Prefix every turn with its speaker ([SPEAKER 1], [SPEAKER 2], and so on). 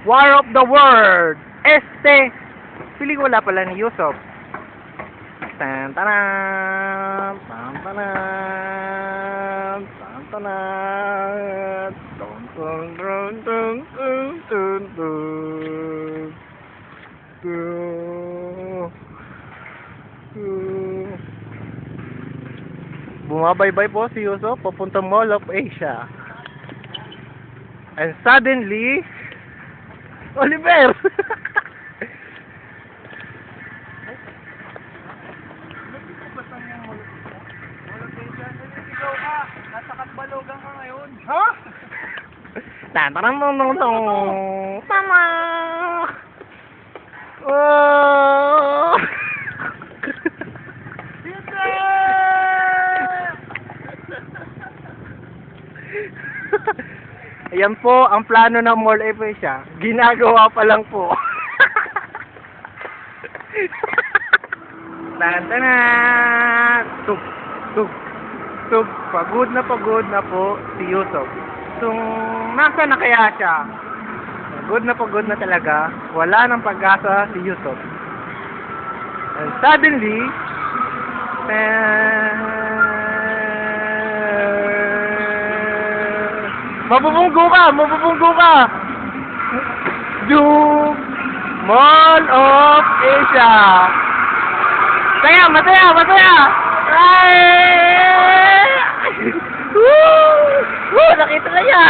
[SPEAKER 1] War of the World. Pelikula pala ni Yusuf. Tan tanan, tan tanan, tan tanan, tun tun tun tun tun tun tun. Bumabaybay po si Yusuf papuntang Mall of Asia. And suddenly, Oliver!
[SPEAKER 2] Nasa Katbalogan ka ngayon.
[SPEAKER 1] Ha? Tantanang tama. Oh! Ayan po ang plano ng Mall of Asia. Ginagawa pa lang po. Tantanan! Tug, tug, tug. Pagod na po si Yusuf. So, nasa na kaya siya? Pagod na talaga. Wala nang pag-asa si Yusuf. And suddenly, mabubunggo ka! Doom! Mall of Asia! Masaya! Ay! Woo! Nakita na niya!